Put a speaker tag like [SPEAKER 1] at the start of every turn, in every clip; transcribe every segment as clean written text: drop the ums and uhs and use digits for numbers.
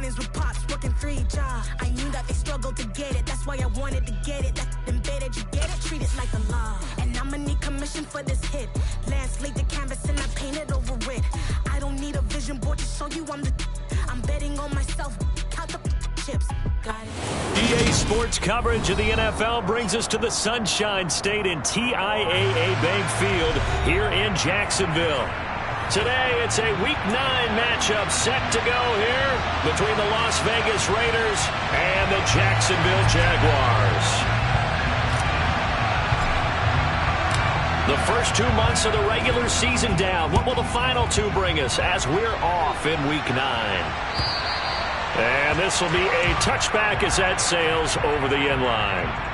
[SPEAKER 1] mornings with pops, working 3 jobs. I knew that they struggled to get it. That's why I wanted to get it. That's embedded, you get it? Treat it like a law. And I'ma need commission for this hit. Lance laid the canvas and I painted over it. I don't need a vision board to show you I'm betting on myself. Count the chips. Got it.
[SPEAKER 2] EA Sports coverage of the NFL brings us to the Sunshine State in TIAA Bank Field here in Jacksonville. Today, it's a Week 9 matchup set to go here between the Las Vegas Raiders and the Jacksonville Jaguars. The first 2 months of the regular season down. What will the final 2 bring us as we're off in Week 9? And this will be a touchback as that sails over the end line.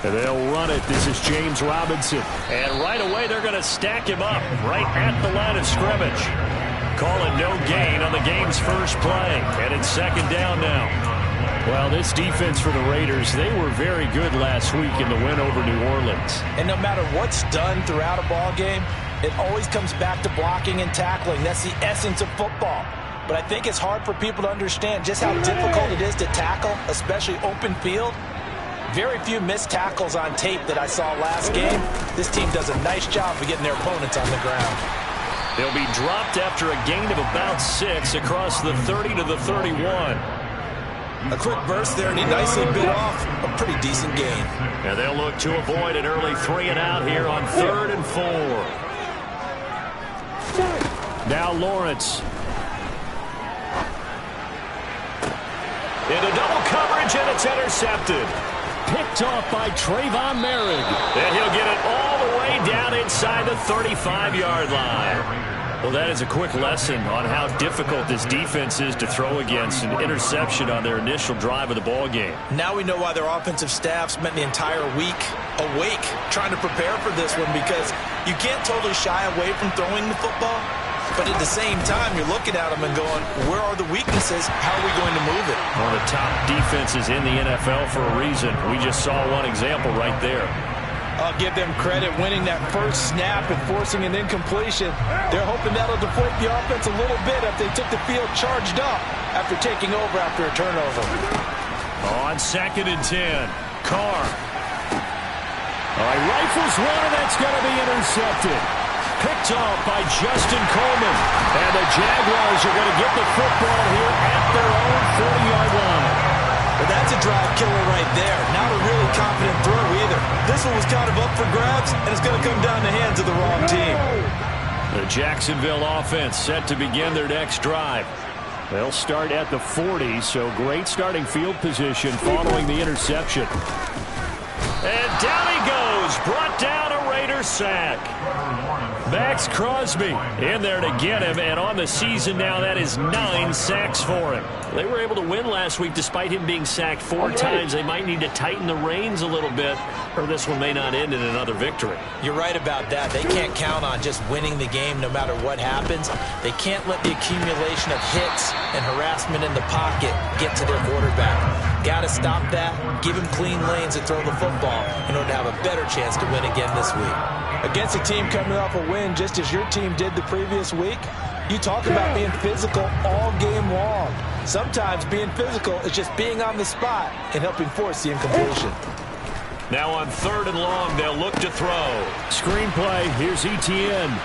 [SPEAKER 2] And they'll run it. This is James Robinson. And right away, they're going to stack him up right at the line of scrimmage. Calling no gain on the game's first play. And it's second down now. Well, this defense for the Raiders, they were very good last week in the win over New Orleans.
[SPEAKER 3] And no matter what's done throughout a ball game, it always comes back to blocking and tackling. That's the essence of football. But I think it's hard for people to understand just how difficult it is to tackle, especially open field. Very few missed tackles on tape that I saw last game. This team does a nice job of getting their opponents on the ground.
[SPEAKER 2] They'll be dropped after a gain of about 6 across the 30 to the 31.
[SPEAKER 3] A quick burst there, and he nicely bit off a pretty decent gain.
[SPEAKER 2] And they'll look to avoid an early 3 and out here on 3rd and 4. Now Lawrence. Into double coverage, and it's intercepted. Picked off by Trayvon Merrick. And he'll get it all the way down inside the 35-yard line. Well, that is a quick lesson on how difficult this defense is to throw against an interception on their initial drive of the ball game.
[SPEAKER 3] Now we know why their offensive staff spent the entire week awake trying to prepare for this one, because you can't totally shy away from throwing the football. But at the same time, you're looking at them and going, where are the weaknesses? How are we going to move it?
[SPEAKER 2] One of the top defenses in the NFL for a reason. We just saw one example right there.
[SPEAKER 3] I'll give them credit winning that first snap and forcing an incompletion. They're hoping that'll deflate the offense a little bit if they took the field charged up after taking over after a turnover.
[SPEAKER 2] On 2nd and 10, Carr. All right, rifles one, and that's going to be intercepted. Picked off by Justin Coleman. And the Jaguars are going to get the football here at their own 40-yard line.
[SPEAKER 3] Well, that's a drive killer right there. Not a really confident throw either. This one was kind of up for grabs, and it's going to come down the hands of the wrong team.
[SPEAKER 2] The Jacksonville offense set to begin their next drive. They'll start at the 40, so great starting field position following the interception. And down he goes, brought down a Raider sack. Max Crosby in there to get him, and on the season now, that is 9 sacks for him. They were able to win last week despite him being sacked 4 times. They might need to tighten the reins a little bit, or this one may not end in another victory.
[SPEAKER 3] You're right about that. They can't count on just winning the game no matter what happens. They can't let the accumulation of hits and harassment in the pocket get to their quarterback. Got to stop that, give him clean lanes and throw the football in order to have a better chance to win again this week. Against a team coming off a win just as your team did the previous week, you talk about being physical all game long. Sometimes being physical is just being on the spot and helping force the incompletion.
[SPEAKER 2] Now on 3rd and long, they'll look to throw. Screenplay, here's Etienne.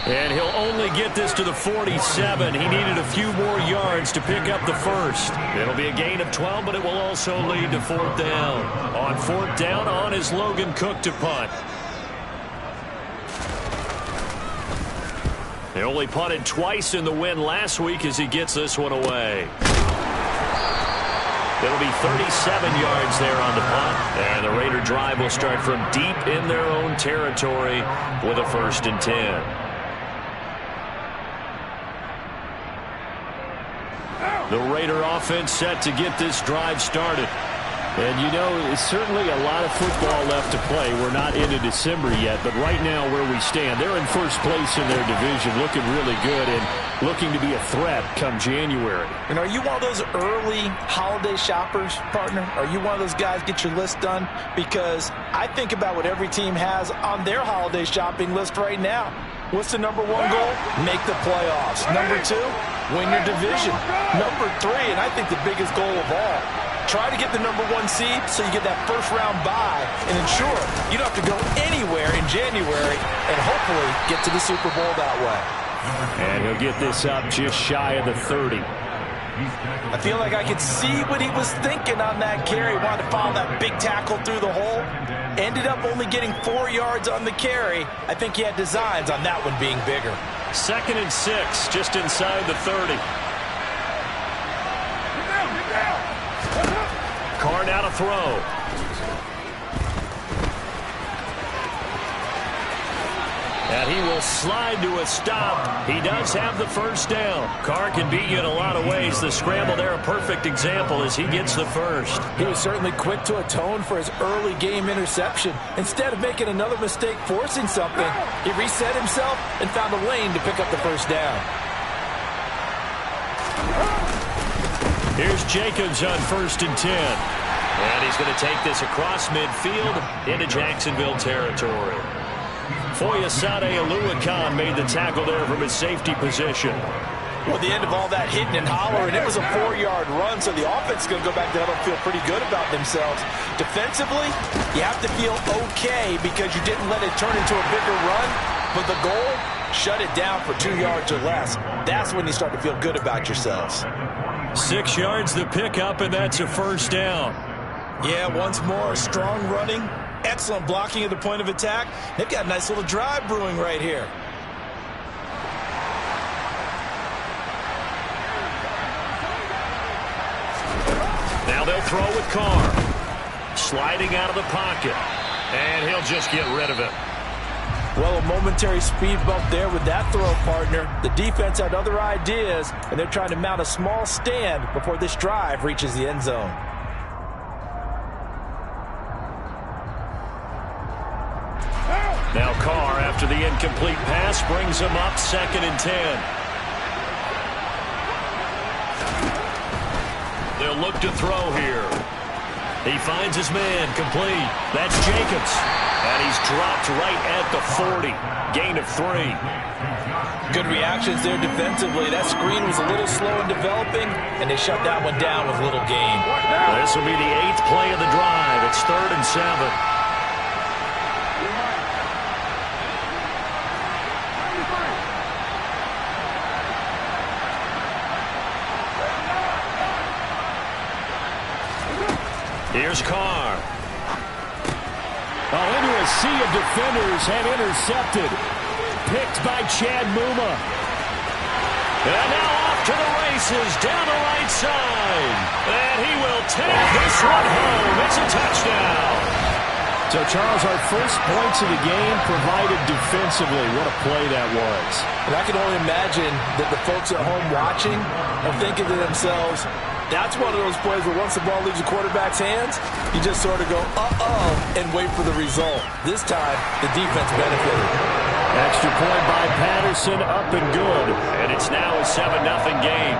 [SPEAKER 2] And he'll only get this to the 47. He needed a few more yards to pick up the first. It'll be a gain of 12, but it will also lead to 4th down. On 4th down, on is Logan Cook to punt. They only punted twice in the win last week as he gets this one away. It'll be 37 yards there on the punt. And the Raider drive will start from deep in their own territory with a 1st and 10. The Raider offense set to get this drive started. And, you know, it's certainly a lot of football left to play. We're not into December yet, but right now where we stand, they're in first place in their division, looking really good and looking to be a threat come January.
[SPEAKER 3] And are you one of those early holiday shoppers, partner? Are you one of those guys get your list done? Because I think about what every team has on their holiday shopping list right now. What's the number one goal? Make the playoffs. Number two, win your division. Number three, and I think the biggest goal of all, try to get the number one seed so you get that first round bye and ensure you don't have to go anywhere in January and hopefully get to the Super Bowl that way.
[SPEAKER 2] And he'll get this up just shy of the 30.
[SPEAKER 3] I feel like I could see what he was thinking on that carry. Wanted to follow that big tackle through the hole. Ended up only getting 4 yards on the carry. I think he had designs on that one being bigger.
[SPEAKER 2] 2nd and 6, just inside the 30. Carr now to throw. And he will slide to a stop. He does have the first down. Carr can beat you in a lot of ways. The scramble there, a perfect example as he gets the first.
[SPEAKER 3] He was certainly quick to atone for his early game interception. Instead of making another mistake forcing something, he reset himself and found a lane to pick up the first down.
[SPEAKER 2] Here's Jacobs on 1st and 10. And he's going to take this across midfield into Jacksonville territory. Foyesade Aluakan made the tackle there from his safety position.
[SPEAKER 3] Well, the end of all that hitting and hollering, it was a 4-yard run, so the offense is going to go back there and feel pretty good about themselves. Defensively, you have to feel okay because you didn't let it turn into a bigger run, but the goal, shut it down for 2 yards or less. That's when you start to feel good about yourselves.
[SPEAKER 2] 6 yards the pickup, and that's a first down.
[SPEAKER 3] Yeah, once more, strong running, excellent blocking at the point of attack. They've got a nice little drive brewing right here.
[SPEAKER 2] Now they'll throw with Carr. Sliding out of the pocket. And he'll just get rid of it.
[SPEAKER 3] Well, a momentary speed bump there with that throw, partner. The defense had other ideas, and they're trying to mount a small stand before this drive reaches the end zone.
[SPEAKER 2] Now Carr, after the incomplete pass, brings him up 2nd and 10. They'll look to throw here. He finds his man, complete. That's Jacobs. And he's dropped right at the 40. Gain of 3.
[SPEAKER 3] Good reactions there defensively. That screen was a little slow in developing, and they shut that one down with little gain.
[SPEAKER 2] This will be the 8th play of the drive. It's 3rd and 7. Here's Carr. Oh, into a sea of defenders and intercepted. Picked by Chad Muma. And now off to the races down the right side. And he will take this one home. It's a touchdown. So, Charles, our first points of the game provided defensively. What a play that was.
[SPEAKER 3] And I can only imagine that the folks at home watching are thinking to themselves, that's one of those plays where once the ball leaves the quarterback's hands, you just sort of go, uh-oh, and wait for the result. This time, the defense benefited.
[SPEAKER 2] Extra point by Patterson, up and good. And it's now a 7-0 game.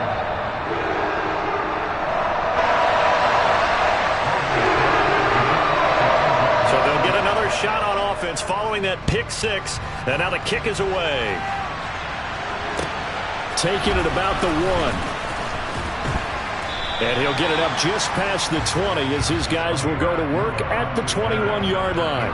[SPEAKER 2] So they'll get another shot on offense following that pick 6. And now the kick is away. Taking it about the 1. And he'll get it up just past the 20 as his guys will go to work at the 21-yard line.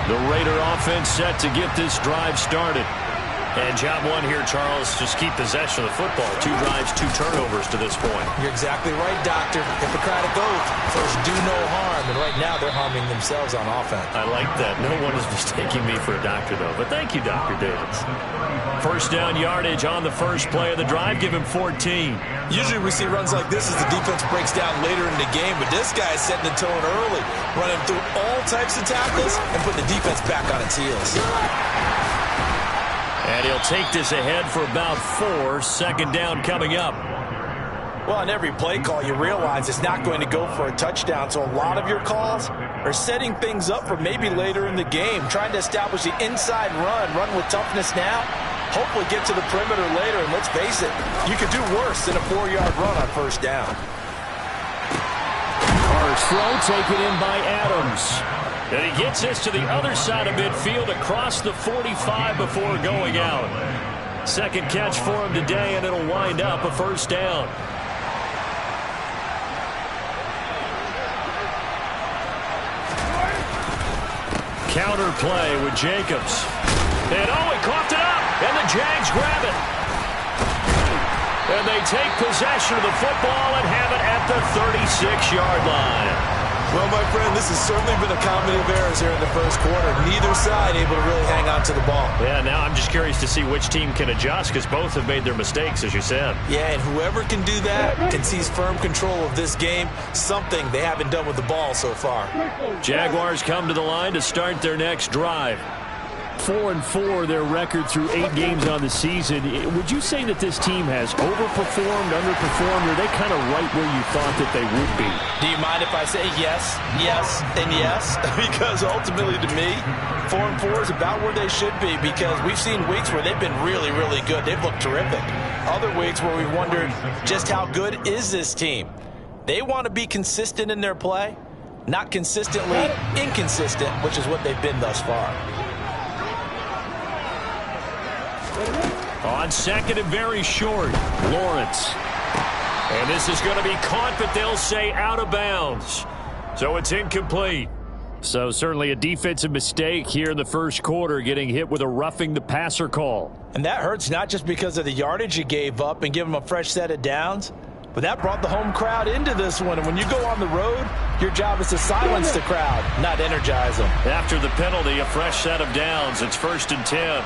[SPEAKER 2] The Raider offense set to get this drive started. And job one here, Charles, just keep possession of the football. 2 drives, 2 turnovers to this point.
[SPEAKER 3] You're exactly right, Doctor. Hippocratic oath. First, do no harm. And right now, they're harming themselves on offense.
[SPEAKER 2] I like that. No one is mistaking me for a doctor, though. But thank you, Dr. Davis. First down yardage on the first play of the drive. Give him 14.
[SPEAKER 3] Usually we see runs like this as the defense breaks down later in the game. But this guy is setting the tone early, running through all types of tackles and putting the defense back on its heels.
[SPEAKER 2] And he'll take this ahead for about 4. Second down coming up.
[SPEAKER 3] Well, on every play call, you realize it's not going to go for a touchdown. So a lot of your calls are setting things up for maybe later in the game, trying to establish the inside run with toughness now, hopefully get to the perimeter later. And let's face it, you could do worse than a 4-yard run on first down.
[SPEAKER 2] First throw taken in by Adams. And he gets this to the other side of midfield across the 45 before going out. Second catch for him today, and it'll wind up a first down. Counter play with Jacobs. And he coughed it up, and the Jags grab it. And they take possession of the football and have it at the 36-yard line.
[SPEAKER 3] Well, my friend, this has certainly been a comedy of errors here in the first quarter. Neither side able to really hang on to the ball.
[SPEAKER 2] Yeah, now I'm just curious to see which team can adjust because both have made their mistakes, as you said.
[SPEAKER 3] Yeah, and whoever can do that can seize firm control of this game, something they haven't done with the ball so far.
[SPEAKER 2] Jaguars come to the line to start their next drive. 4-4 their record through 8 games on the season. Would you say that this team has overperformed, underperformed, or are they kind of right where you thought that they would be?
[SPEAKER 3] Do you mind if I say yes, yes, and yes? Because ultimately to me, 4-4 is about where they should be because we've seen weeks where they've been really, really good. They've looked terrific. Other weeks where we've wondered just how good is this team. They want to be consistent in their play, not consistently inconsistent, which is what they've been thus far.
[SPEAKER 2] On second and very short, Lawrence. And this is going to be caught, but they'll say out of bounds. So it's incomplete. So certainly a defensive mistake here in the first quarter, getting hit with a roughing the passer call.
[SPEAKER 3] And that hurts not just because of the yardage you gave up and give them a fresh set of downs, but that brought the home crowd into this one. And when you go on the road, your job is to silence the crowd, not energize them.
[SPEAKER 2] After the penalty, a fresh set of downs. It's 1st and 10.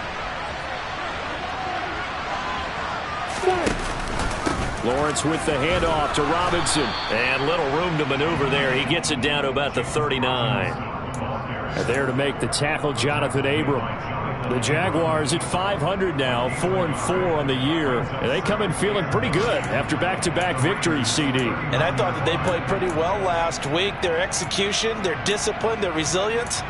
[SPEAKER 2] Lawrence with the handoff to Robinson. And little room to maneuver there. He gets it down to about the 39. And there to make the tackle, Jonathan Abram. The Jaguars at 500 now, 4-4 on the year. And they come in feeling pretty good after back-to-back victories, CD.
[SPEAKER 3] And I thought that they played pretty well last week. Their execution, their discipline, their resilience,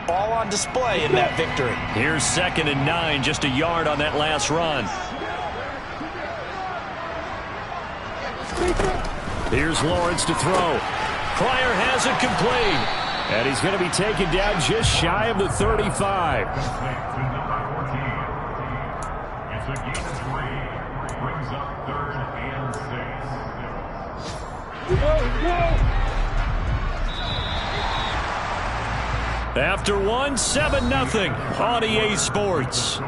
[SPEAKER 3] all on display in that victory.
[SPEAKER 2] Here's 2nd and 9, just a yard on that last run. Here's Lawrence to throw. Pryor has it complete. And he's going to be taken down just shy of the 35. After one, 7-0 on EA Sports.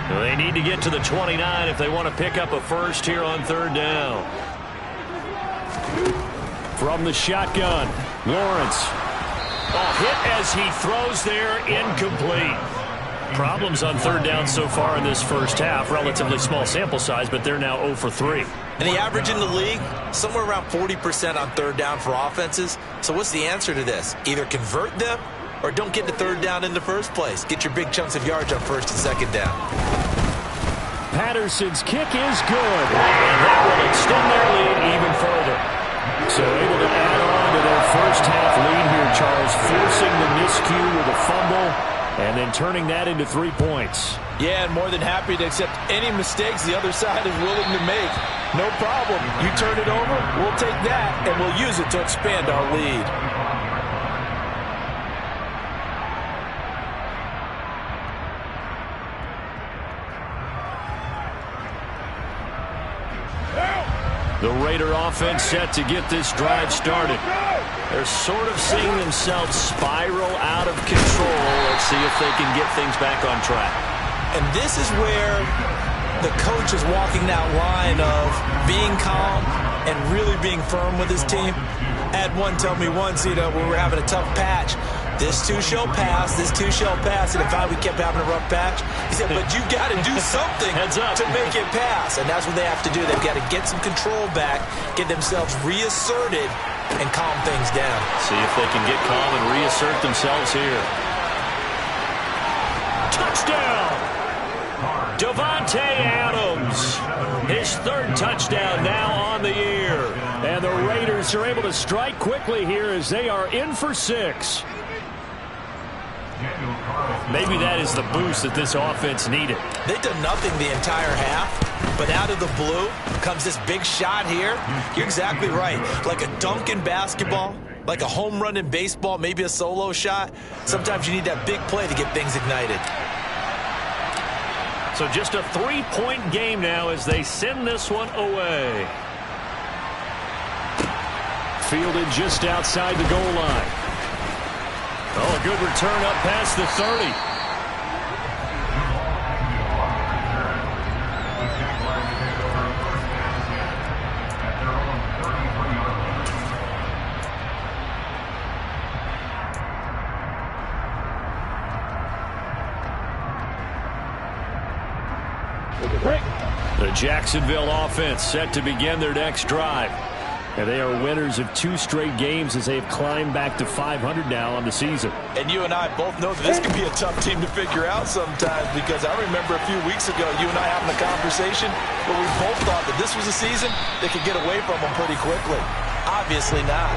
[SPEAKER 2] They need to get to the 29 if they want to pick up a first here on 3rd down. From the shotgun, Lawrence. Hit as he throws there, incomplete. Problems on 3rd down so far in this first half. Relatively small sample size, but they're now 0 for 3.
[SPEAKER 3] And the average in the league, somewhere around 40% on 3rd down for offenses. So what's the answer to this? Either convert them or don't get to 3rd down in the first place. Get your big chunks of yards on 1st and 2nd down.
[SPEAKER 2] Patterson's kick is good. And that will extend their lead even further. So able to add on to their first half lead here, Charles, forcing the miscue with a fumble and then turning that into 3 points.
[SPEAKER 3] Yeah, and more than happy to accept any mistakes the other side is willing to make. No problem. You turn it over, we'll take that, and we'll use it to expand our lead.
[SPEAKER 2] The Raider offense set to get this drive started. They're sort of seeing themselves spiral out of control. Let's see if they can get things back on track.
[SPEAKER 3] And this is where the coach is walking that line of being calm and really being firm with his team. I had one tell me once, when we were having a tough patch, this too shall pass, this too shall pass. And if we kept having a rough patch, he said, but you got to do something to make it pass. And that's what they have to do. They've got to get some control back, get themselves reasserted, and calm things down.
[SPEAKER 2] See if they can get calm and reassert themselves here. Touchdown! Davante Adams, his third touchdown now on the year. And the Raiders are able to strike quickly here as they are in for 6. Maybe that is the boost that this offense needed.
[SPEAKER 3] They've done nothing the entire half, but out of the blue comes this big shot here. You're exactly right. Like a dunk in basketball, like a home run in baseball, maybe a solo shot. Sometimes you need that big play to get things ignited.
[SPEAKER 2] So just a 3-point game now as they send this one away. Fielded just outside the goal line. Oh, a good return up past the 30. The Jacksonville offense set to begin their next drive. And they are winners of 2 straight games as they've climbed back to 500 now on the season.
[SPEAKER 3] And you and I both know that this can be a tough team to figure out sometimes, because I remember a few weeks ago you and I having a conversation where we both thought that this was a season they could get away from them pretty quickly. Obviously not.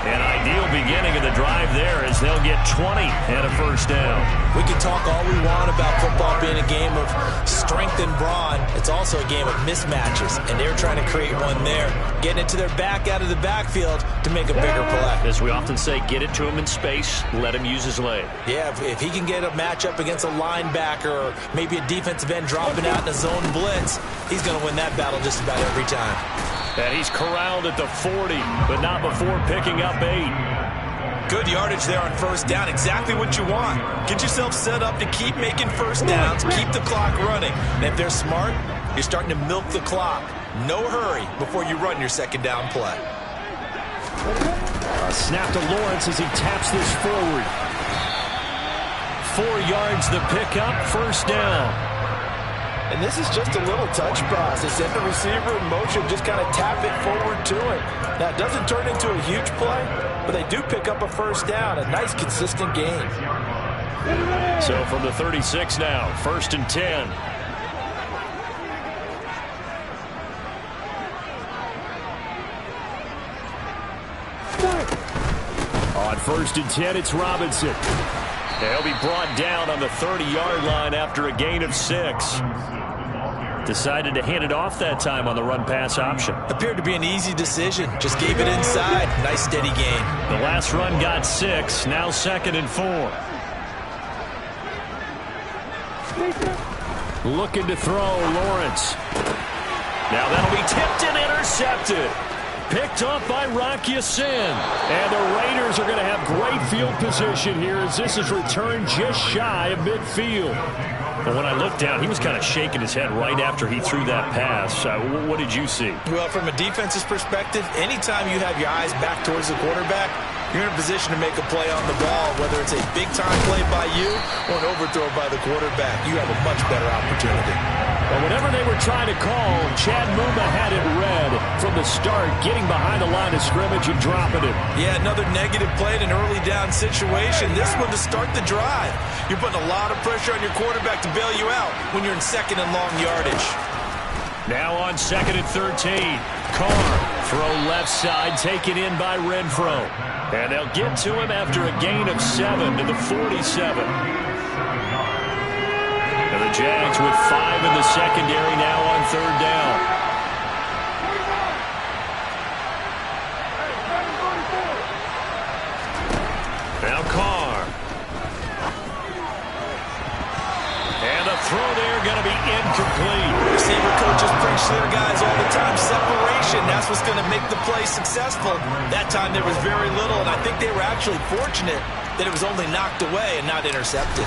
[SPEAKER 2] An ideal beginning of the drive there as they'll get 20 and a first down.
[SPEAKER 3] We can talk all we want about football being a game of strength and brawn. It's also a game of mismatches, and they're trying to create one there, getting it to their back out of the backfield to make a bigger play.
[SPEAKER 2] As we often say, get it to him in space, let him use his leg.
[SPEAKER 3] Yeah, if he can get a matchup against a linebacker or maybe a defensive end dropping out in a zone blitz, he's going to win that battle just about every time.
[SPEAKER 2] And he's corralled at the 40, but not before picking up 8.
[SPEAKER 3] Good yardage there on first down. Exactly what you want. Get yourself set up to keep making first downs, keep the clock running. And if they're smart, you're starting to milk the clock. No hurry before you run your second down play.
[SPEAKER 2] A snap to Lawrence as he taps this forward. 4 yards the pickup, first down.
[SPEAKER 3] And this is just a little touch pass. They send the receiver in motion, just kind of tap it forward to him. Now, it doesn't turn into a huge play, but they do pick up a first down. A nice, consistent gain.
[SPEAKER 2] So from the 36 now, 1st and 10. On 1st and 10, it's Robinson. They'll be brought down on the 30-yard line after a gain of 6. Decided to hand it off that time on the run-pass option.
[SPEAKER 3] Appeared to be an easy decision. Just gave it inside. Nice, steady gain.
[SPEAKER 2] The last run got 6. Now 2nd and 4. Looking to throw, Lawrence. Now that'll be tipped and intercepted. Picked off by Rock Ya-Sin. And the Raiders are going to have great field position here as this is returned just shy of midfield. But when I looked down, he was kind of shaking his head right after he threw that pass. What did you see?
[SPEAKER 3] Well, from a defense's perspective, anytime you have your eyes back towards the quarterback, you're in a position to make a play on the ball, whether it's a big-time play by you or an overthrow by the quarterback. You have a much better opportunity.
[SPEAKER 2] Well, whatever they were trying to call, Chad Muma had it read from the start, getting behind the line of scrimmage and dropping it.
[SPEAKER 3] Yeah, another negative play in an early down situation. This one to start the drive. You're putting a lot of pressure on your quarterback to bail you out when you're in 2nd and long yardage.
[SPEAKER 2] Now on 2nd and 13. Carr, throw left side, taken in by Renfro. And they'll get to him after a gain of 7 to the 47. And the Jags with 5 in the secondary now on 3rd down. Now Carr. And the throw there going to be incomplete.
[SPEAKER 3] Receiver coaches preach to their guys all the time. Separation. Now successful. That time there was very little, and I think they were actually fortunate that it was only knocked away and not intercepted.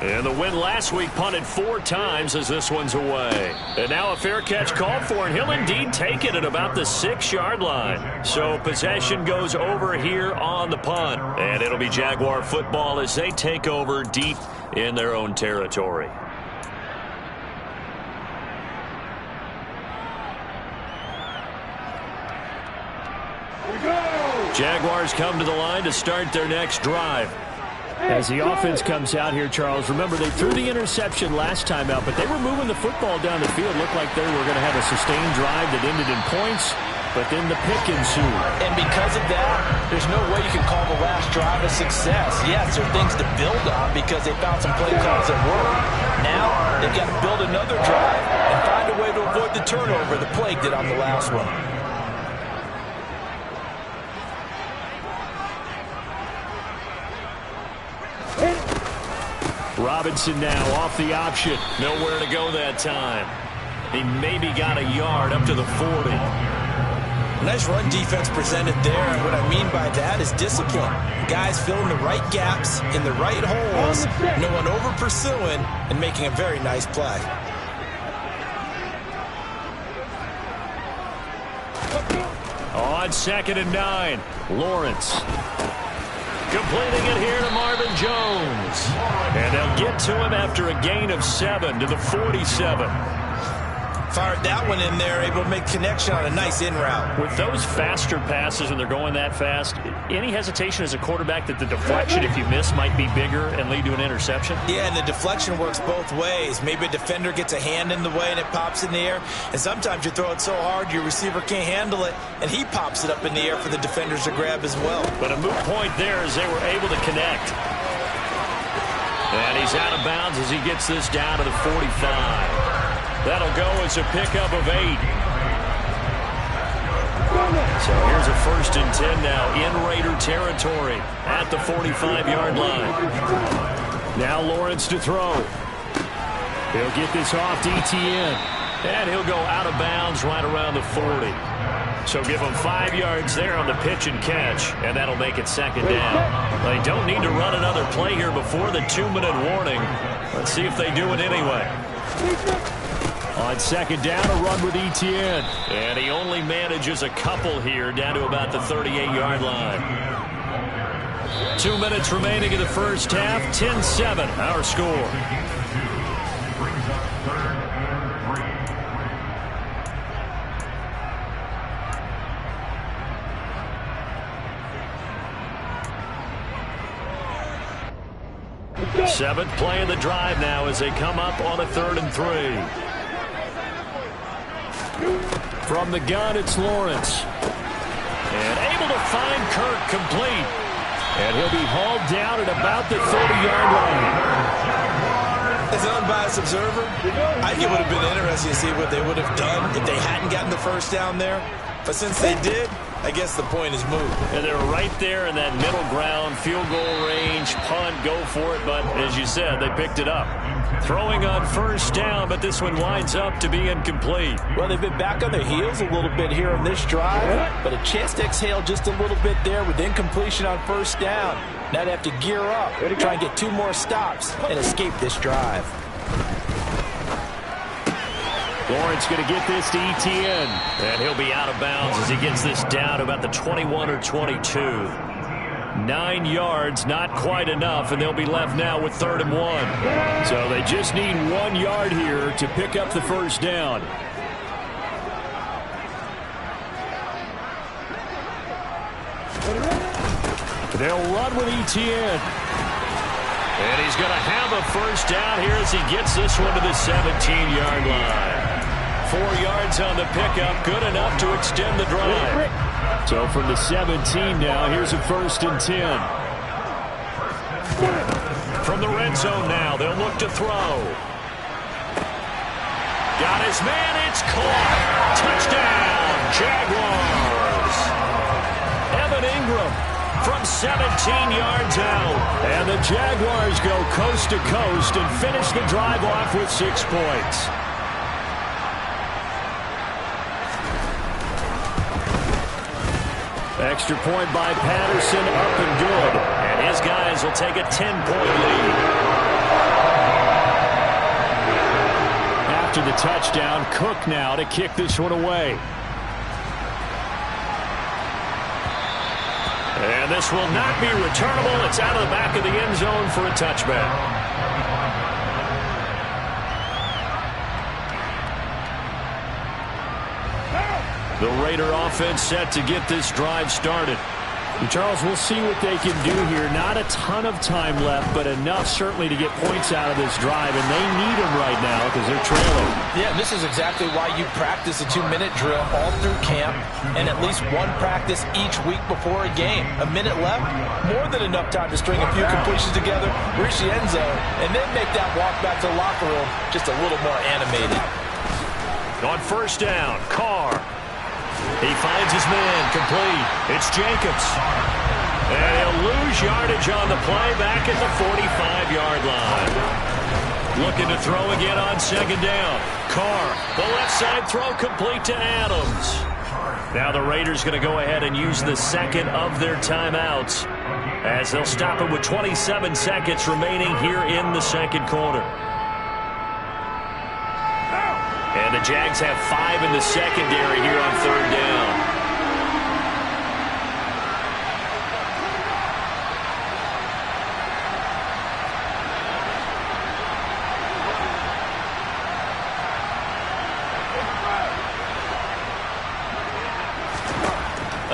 [SPEAKER 2] And the win last week punted 4 times as this one's away. And now a fair catch called for, and he'll indeed take it at about the 6-yard line. So possession goes over here on the punt. And it'll be Jaguar football as they take over deep in their own territory. Jaguars come to the line to start their next drive. As the offense comes out here, Charles, remember they threw the interception last time out, but they were moving the football down the field. Looked like they were going to have a sustained drive that ended in points, but then the pick ensued.
[SPEAKER 3] And because of that, there's no way you can call the last drive a success. Yes, there are things to build on because they found some play calls that work. Now they've got to build another drive and find a way to avoid the turnover the plague did on the last one.
[SPEAKER 2] Robinson now off the option. Nowhere to go that time. He maybe got a yard up to the 40.
[SPEAKER 3] Nice run defense presented there, and what I mean by that is discipline. Guys filling the right gaps in the right holes, no one over pursuing, and making a very nice play.
[SPEAKER 2] On 2nd and 9, Lawrence. Completing it here to Marvin Jones. And they'll get to him after a gain of 7 to the 47.
[SPEAKER 3] Fired that one in there, able to make connection on a nice in route.
[SPEAKER 2] With those faster passes and they're going that fast, any hesitation as a quarterback that the deflection, if you miss, might be bigger and lead to an interception?
[SPEAKER 3] Yeah, and the deflection works both ways. Maybe a defender gets a hand in the way and it pops in the air. And sometimes you throw it so hard your receiver can't handle it, and he pops it up in the air for the defenders to grab as well. But
[SPEAKER 2] a moot point there as they were able to connect. And he's out of bounds as he gets this down to the 45. That'll go as a pickup of 8. So here's a 1st and 10 now in Raider territory at the 45-yard line. Now Lawrence to throw. He'll get this off to Etienne. And he'll go out of bounds right around the 40. So give him 5 yards there on the pitch and catch, and that'll make it 2nd down. They don't need to run another play here before the 2-minute warning. Let's see if they do it anyway. On 2nd down, a run with Etienne. And he only manages a couple here down to about the 38-yard line. 2 minutes remaining in the first half. 10-7, our score. Seventh play of the drive now as they come up on a 3rd and 3. From the gun, it's Lawrence. And able to find Kirk complete. And he'll be hauled down at about the 30-yard line.
[SPEAKER 3] As an unbiased observer, I think it would have been interesting to see what they would have done if they hadn't gotten the 1st down there. But since they did, I guess the point is moved.
[SPEAKER 2] And they're right there in that middle ground, field goal range, punt, go for it. But as you said, they picked it up. Throwing on 1st down, but this one winds up to be incomplete.
[SPEAKER 3] Well, they've been back on their heels a little bit here on this drive, but a chance to exhale just a little bit there with incompletion on 1st down. Now they have to gear up, try and get 2 more stops and escape this drive.
[SPEAKER 2] Lawrence going to get this to Etienne, and he'll be out of bounds as he gets this down to about the 21 or 22. 9 yards, not quite enough, and they'll be left now with 3rd and 1. So they just need 1 yard here to pick up the 1st down. They'll run with Etienne. And he's going to have a 1st down here as he gets this one to the 17-yard line. 4 yards on the pickup, good enough to extend the drive. So from the 17 now, here's a 1st and 10. From the red zone now, they'll look to throw. Got his man, it's caught. Touchdown, Jaguars. Evan Ingram from 17 yards out. And the Jaguars go coast to coast and finish the drive off with 6 points. Extra point by Patterson, up and good. And his guys will take a 10-point lead. After the touchdown, Cook now to kick this one away. And this will not be returnable. It's out of the back of the end zone for a touchback. The Raider offense set to get this drive started. And Charles, we'll see what they can do here. Not a ton of time left, but enough certainly to get points out of this drive, and they need them right now because they're trailing.
[SPEAKER 3] Yeah, this is exactly why you practice a 2-minute drill all through camp and at least one practice each week before a game. A minute left, more than enough time to string a few completions together, reach the end zone, and then make that walk back to the locker room just a little more animated.
[SPEAKER 2] On first down, Carr. He finds his man, complete. It's Jacobs. And he'll lose yardage on the play back at the 45-yard line. Looking to throw again on second down. Carr, the left side throw complete to Adams. Now the Raiders going to go ahead and use the second of their timeouts as they'll stop it with 27 seconds remaining here in the second quarter. And the Jags have 5 in the secondary here on third down.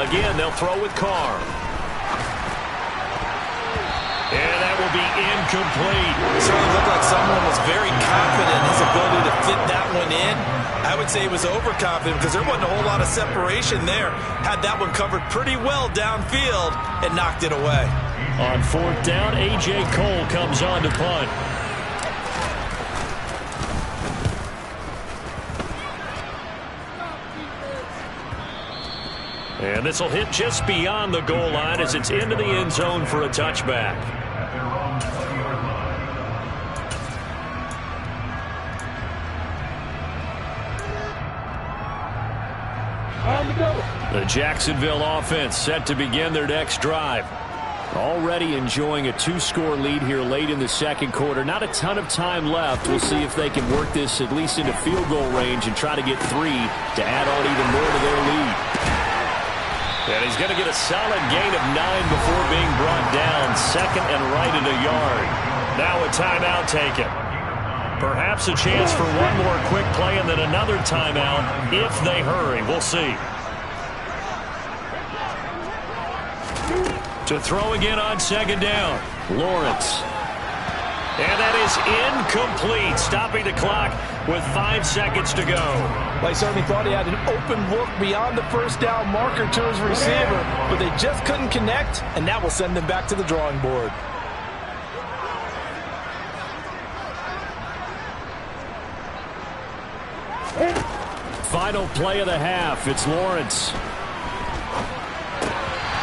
[SPEAKER 2] Again, they'll throw with Carr. And that will be incomplete.
[SPEAKER 3] It certainly looked like someone was very confident in his ability to fit that one in. I would say he was overconfident because there wasn't a whole lot of separation there. Had that one covered pretty well downfield and knocked it away.
[SPEAKER 2] On fourth down, A.J. Cole comes on to punt. And this will hit just beyond the goal line as it's into the end zone for a touchback. The Jacksonville offense set to begin their next drive. Already enjoying a 2-score lead here late in the second quarter. Not a ton of time left. We'll see if they can work this at least into field goal range and try to get 3 to add on even more to their lead. And he's going to get a solid gain of 9 before being brought down. Second and right at a yard. Now a timeout taken. Perhaps a chance for one more quick play and then another timeout if they hurry. We'll see. To throw again on second down. Lawrence. And that is incomplete, stopping the clock with 5 seconds to go.
[SPEAKER 3] Well, he certainly thought he had an open look beyond the first down marker to his receiver, but they just couldn't connect, and that will send them back to the drawing board.
[SPEAKER 2] Final play of the half. It's Lawrence.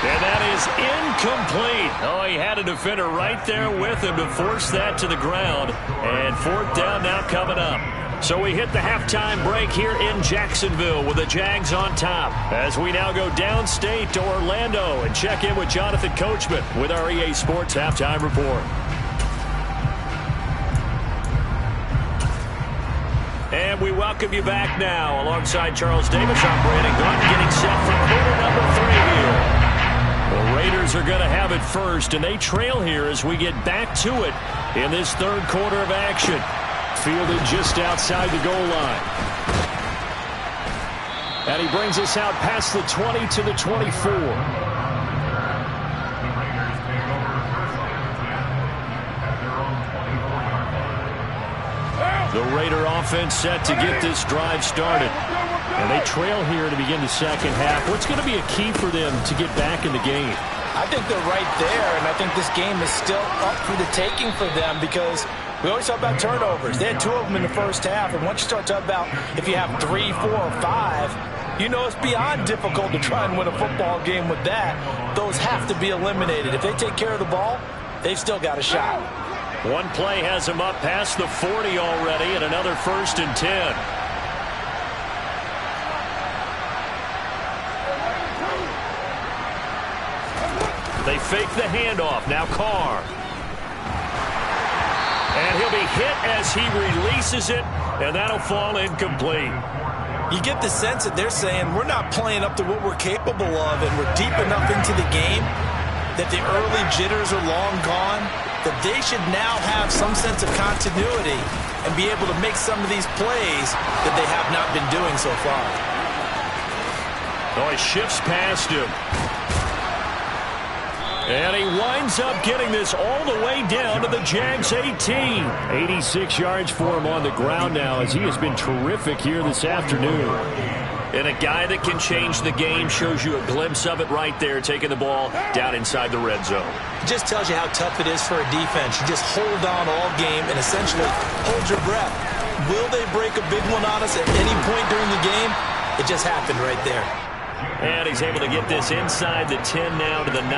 [SPEAKER 2] And that is incomplete. Oh, he had a defender right there with him to force that to the ground. And fourth down now coming up. So we hit the halftime break here in Jacksonville with the Jags on top. As we now go downstate to Orlando and check in with Jonathan Coachman with our EA Sports Halftime Report. And we welcome you back now. Alongside Charles Davis, I'm Brandon Gaunt, getting set for quarter number 3 here. The Raiders are going to have it first, and they trail here as we get back to it in this third quarter of action. Fielded just outside the goal line. And he brings us out past the 20 to the 24. The Raider offense set to get this drive started. And they trail here to begin the second half. What's going to be a key for them to get back in the game?
[SPEAKER 3] I think they're right there, and I think this game is still up for the taking for them because we always talk about turnovers. They had 2 of them in the first half, and once you start talking about if you have 3, 4, or 5, you know it's beyond difficult to try and win a football game with that. Those have to be eliminated. If they take care of the ball, they've still got a shot.
[SPEAKER 2] One play has them up past the 40 already, and another 1st and 10. They fake the handoff. Now Carr. And he'll be hit as he releases it, and that'll fall incomplete.
[SPEAKER 3] You get the sense that they're saying we're not playing up to what we're capable of, and we're deep enough into the game that the early jitters are long gone, that they should now have some sense of continuity and be able to make some of these plays that they have not been doing so far.
[SPEAKER 2] Oh, he shifts past him. And he winds up getting this all the way down to the Jags 18. 86 yards for him on the ground now as he has been terrific here this afternoon. And a guy that can change the game shows you a glimpse of it right there, taking the ball down inside the red zone.
[SPEAKER 3] It just tells you how tough it is for a defense. You just hold on all game and essentially hold your breath. Will they break a big one on us at any point during the game? It just happened right there.
[SPEAKER 2] And he's able to get this inside the 10 now to the 9.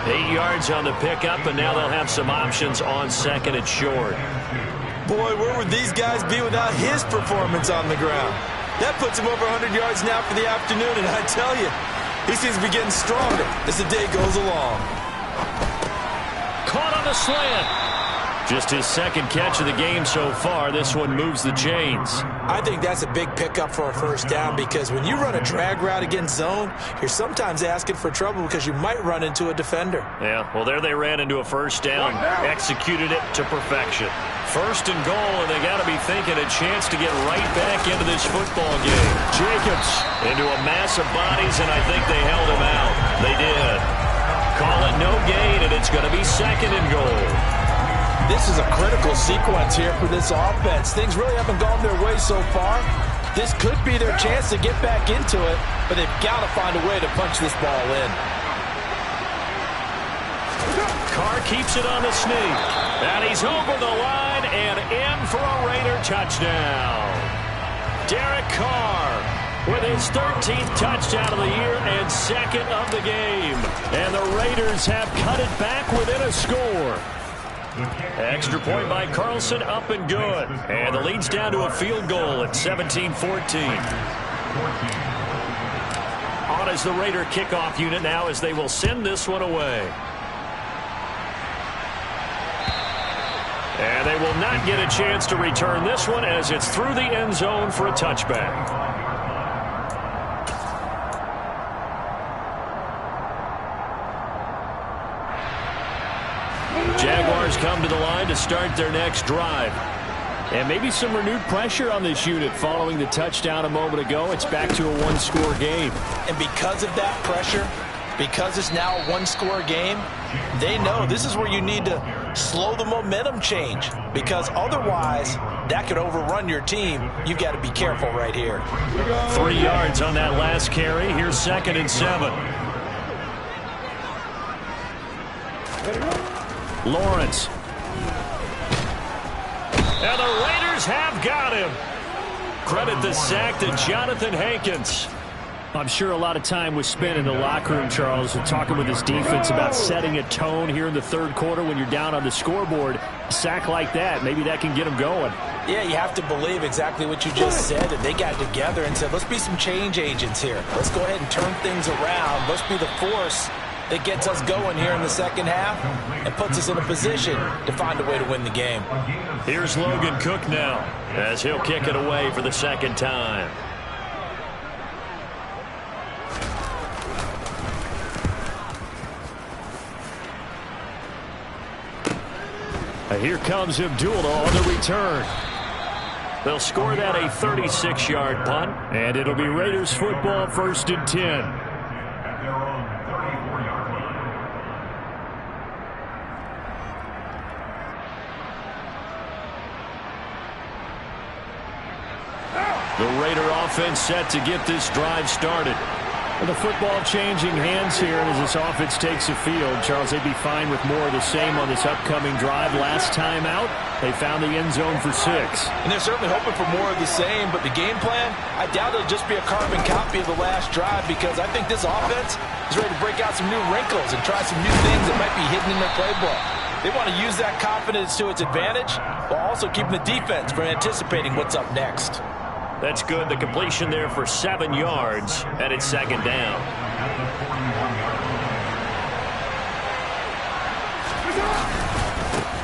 [SPEAKER 2] 8 yards on the pickup, and now they'll have some options on second and short.
[SPEAKER 3] Boy, where would these guys be without his performance on the ground? That puts him over 100 yards now for the afternoon, and I tell you, he seems to be getting stronger as the day goes along.
[SPEAKER 2] Caught on the slant. Just his second catch of the game so far. This one moves the chains.
[SPEAKER 3] I think that's a big pickup for a first down because when you run a drag route against zone, you're sometimes asking for trouble because you might run into a defender.
[SPEAKER 2] Yeah, well, there they ran into a first down. Executed it to perfection. First and goal, and they got to be thinking a chance to get right back into this football game. Jacobs into a mass of bodies, and I think they held him out. They did. Call it no gain, and it's going to be second and goal.
[SPEAKER 3] This is a critical sequence here for this offense. Things really haven't gone their way so far. This could be their chance to get back into it, but they've got to find a way to punch this ball in.
[SPEAKER 2] Carr keeps it on the sneak. And he's over the line and in for a Raider touchdown. Derek Carr with his 13th touchdown of the year and second of the game. And the Raiders have cut it back within a score. Extra point by Carlson, up and good. And the lead's down to a field goal at 17-14. On as the Raider kickoff unit now as they will send this one away. And they will not get a chance to return this one as it's through the end zone for a touchback. Jaguars come to the line to start their next drive. And maybe some renewed pressure on this unit following the touchdown a moment ago. It's back to a one-score game.
[SPEAKER 3] And because of that pressure, because it's now a one-score game, they know this is where you need to slow the momentum change. Because otherwise, that could overrun your team. You've got to be careful right here.
[SPEAKER 2] 3 yards on that last carry. Here's 2nd and 7. Lawrence. And the Raiders have got him. Credit the sack to Jonathan Hankins. I'm sure a lot of time was spent in the locker room, Charles, and talking with his defense about setting a tone here in the third quarter when you're down on the scoreboard. A sack like that, maybe that can get them going.
[SPEAKER 3] Yeah, you have to believe exactly what you just said, that they got together and said, let's be some change agents here. Let's go ahead and turn things around. Let's be the force that gets us going here in the second half and puts us in a position to find a way to win the game.
[SPEAKER 2] Here's Logan Cook now as he'll kick it away for the second time. And here comes Abdullah on the return. They'll score that a 36-yard punt, and it'll be Raiders football, 1st and 10. The Raider offense set to get this drive started. The football changing hands here as this offense takes the field. Charles, they'd be fine with more of the same on this upcoming drive. Last time out, they found the end zone for 6.
[SPEAKER 3] And they're certainly hoping for more of the same, but the game plan, I doubt it'll just be a carbon copy of the last drive because I think this offense is ready to break out some new wrinkles and try some new things that might be hidden in their playbook. They want to use that confidence to its advantage while also keeping the defense from anticipating what's up next.
[SPEAKER 2] That's good. The completion there for 7 yards, and it's 2nd down.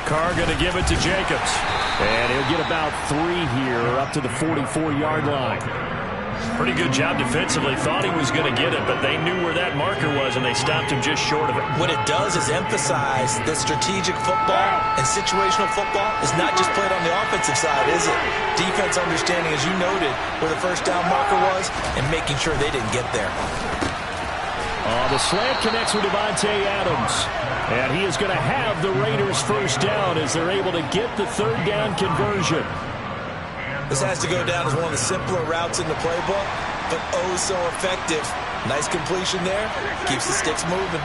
[SPEAKER 2] Carr going to give it to Jacobs. And he'll get about 3 here up to the 44-yard line. Pretty good job defensively. Thought he was going to get it, but they knew where that marker was, and they stopped him just short of it.
[SPEAKER 3] What it does is emphasize that strategic football and situational football is not just played on the offensive side, is it? Defense understanding, as you noted, where the first down marker was and making sure they didn't get there.
[SPEAKER 2] The slant connects with Devontae Adams. And he is going to have the Raiders first down as they're able to get the third down conversion.
[SPEAKER 3] This has to go down as one of the simpler routes in the playbook, but oh so effective. Nice completion there. Keeps the sticks moving.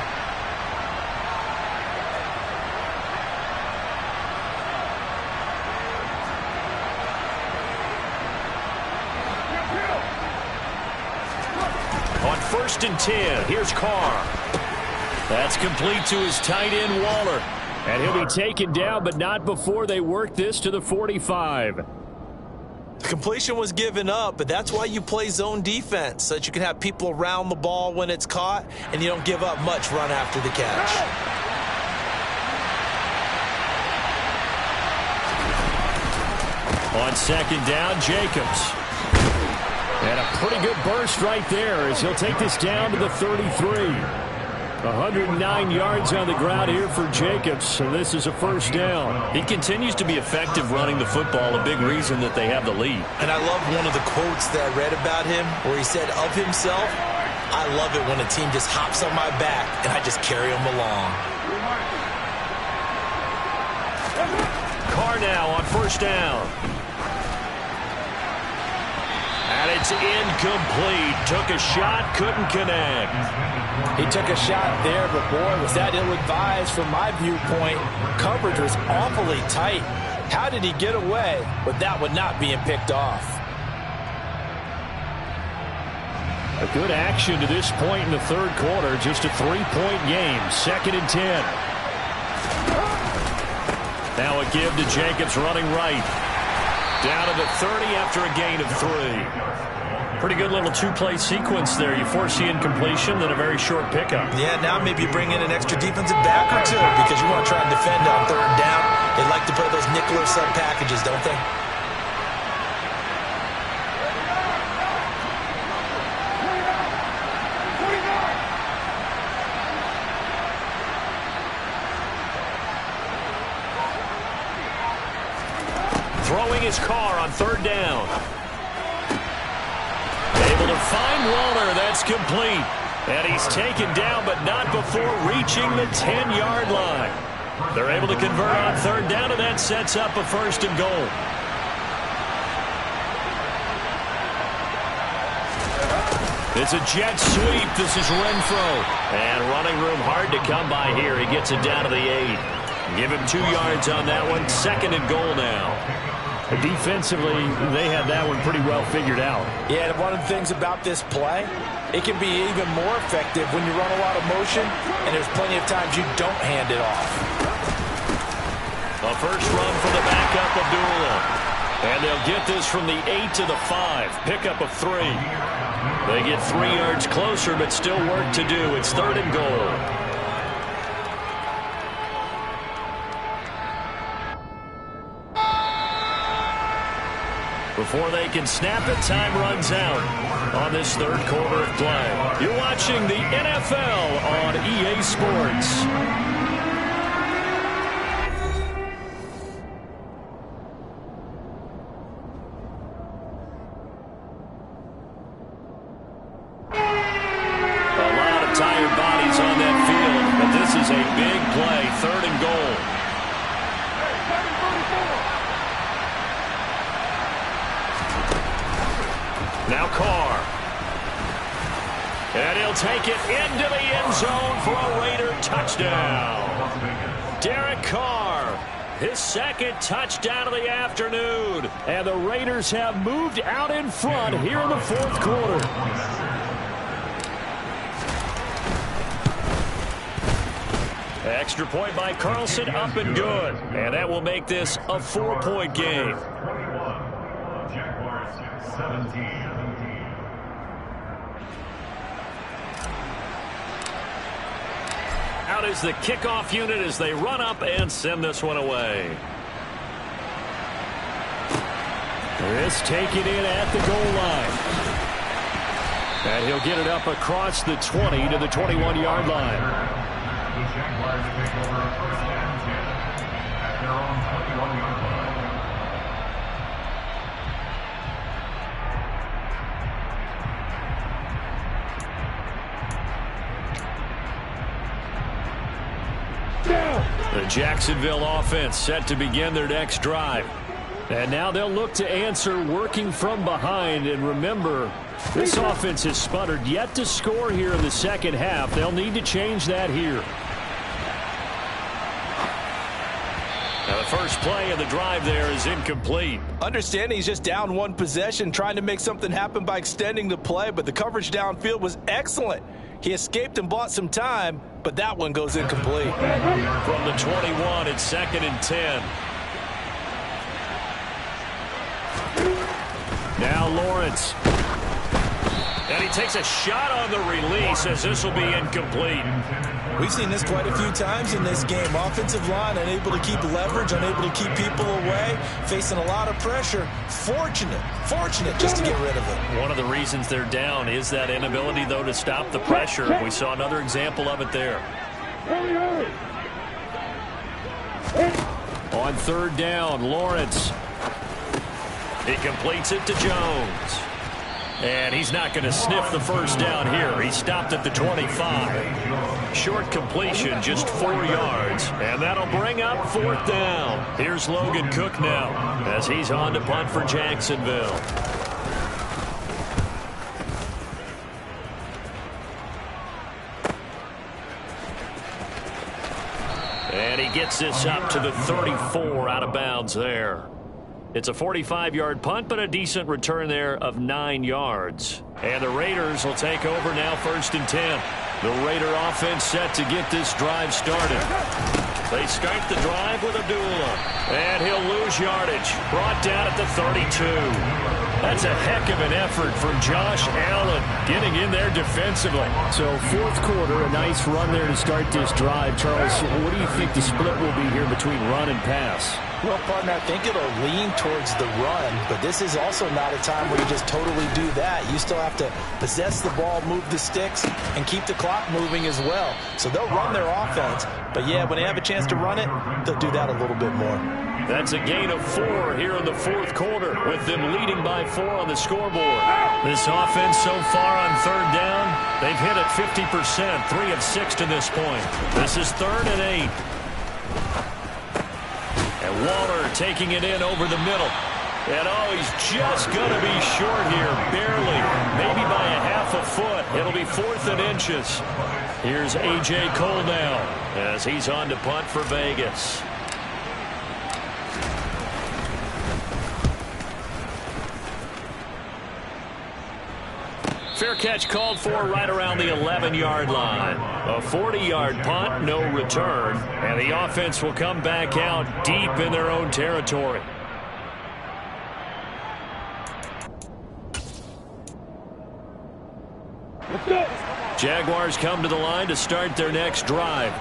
[SPEAKER 2] On 1st and 10, here's Carr. That's complete to his tight end, Waller. And he'll be taken down, but not before they work this to the 45.
[SPEAKER 3] The completion was given up, but that's why you play zone defense, so that you can have people around the ball when it's caught, and you don't give up much run after the catch.
[SPEAKER 2] On 2nd down, Jacobs. And a pretty good burst right there as he'll take this down to the 33. 109 yards on the ground here for Jacobs, so this is a first down. He continues to be effective running the football, a big reason that they have the lead.
[SPEAKER 3] And I love one of the quotes that I read about him where he said of himself, I love it when a team just hops on my back and I just carry them along.
[SPEAKER 2] Carr now on 1st down. And it's incomplete. Took a shot, couldn't connect.
[SPEAKER 3] He took a shot there, but boy, was that ill-advised from my viewpoint. Coverage was awfully tight. How did he get away with that one not being picked off?
[SPEAKER 2] A good action to this point in the third quarter. Just a 3-point game. 2nd and 10. Now a give to Jacobs running right. Down to the 30 after a gain of 3. Pretty good little 2-play sequence there. You force the incompletion, then a very short pickup.
[SPEAKER 3] Yeah, now maybe you bring in an extra defensive back or two because you want to try and defend on 3rd down. They like to play those nickel or sub packages, don't they?
[SPEAKER 2] Throwing his Carr on 3rd down. Able to find Waller. That's complete. And he's taken down, but not before reaching the 10-yard line. They're able to convert on 3rd down, and that sets up a 1st and goal. It's a jet sweep. This is Renfro. And running room hard to come by here. He gets it down to the 8. Give him 2 yards on that one. 2nd and goal now. Defensively, they had that one pretty well figured out.
[SPEAKER 3] Yeah, and one of the things about this play, it can be even more effective when you run a lot of motion, and there's plenty of times you don't hand it off.
[SPEAKER 2] A first run for the backup, Abdullah. And they'll get this from the 8 to the 5. Pickup of 3. They get 3 yards closer, but still work to do. It's 3rd and goal. Before they can snap it, time runs out on this 3rd quarter of play. You're watching the NFL on EA Sports. A lot of tired bodies on that field, but this is a big play, 3rd and goal. Now Carr. And he'll take it into the end zone for a Raider touchdown. Derek Carr, his 2nd touchdown of the afternoon. And the Raiders have moved out in front here in the 4th quarter. Extra point by Carlson, up and good. And that will make this a 4-point game.
[SPEAKER 4] Jaguars 17.
[SPEAKER 2] out is the kickoff unit as they run up and send this one away. This taken in at the goal line. And he'll get it up across the 20 to the 21-yard line.
[SPEAKER 4] The Jaguars take over first and 10 at their own 21-yard line.
[SPEAKER 2] The Jacksonville offense set to begin their next drive. And now they'll look to answer working from behind. And remember, this offense has sputtered yet to score here in the second half. They'll need to change that here. Now the first play of the drive there is incomplete.
[SPEAKER 3] Understanding he's just down one possession, trying to make something happen by extending the play, but the coverage downfield was excellent. He escaped and bought some time, but that one goes incomplete.
[SPEAKER 2] From the 21, it's 2nd and 10. Now Lawrence. And he takes a shot on the release as this will be incomplete.
[SPEAKER 3] We've seen this quite a few times in this game. Offensive line unable to keep leverage, unable to keep people away, facing a lot of pressure. Fortunate just to get rid of it.
[SPEAKER 2] One of the reasons they're down is that inability, though, to stop the pressure. We saw another example of it there. On 3rd down, Lawrence. He completes it to Jones. And he's not going to sniff the first down here. He stopped at the 25. Short completion, just 4 yards. And that'll bring up 4th down. Here's Logan Cook now as he's on to punt for Jacksonville. And he gets this up to the 34 out of bounds there. It's a 45-yard punt, but a decent return there of 9 yards. And the Raiders will take over now 1st and 10. The Raider offense set to get this drive started. They start the drive with Abdullah. And he'll lose yardage. Brought down at the 32. That's a heck of an effort from Josh Allen getting in there defensively.
[SPEAKER 5] So 4th quarter, a nice run there to start this drive. Charles, what do you think the split will be here between run and pass?
[SPEAKER 3] Well, partner, I think it'll lean towards the run, but this is also not a time where you just totally do that. You still have to possess the ball, move the sticks, and keep the clock moving as well. So they'll run their offense, but yeah, when they have a chance to run it, they'll do that a little bit more.
[SPEAKER 2] That's a gain of 4 here in the 4th quarter, with them leading by 4 on the scoreboard. This offense so far on 3rd down, they've hit it 50%, 3 of 6 to this point. This is 3rd and 8. And Waller taking it in over the middle. And oh, he's just going to be short here, barely, maybe by a half a foot. It'll be 4th and inches. Here's A.J. Cole now as he's on to punt for Vegas. Fair catch called for right around the 11-yard line. A 40-yard punt, no return. And the offense will come back out deep in their own territory. Jaguars come to the line to start their next drive.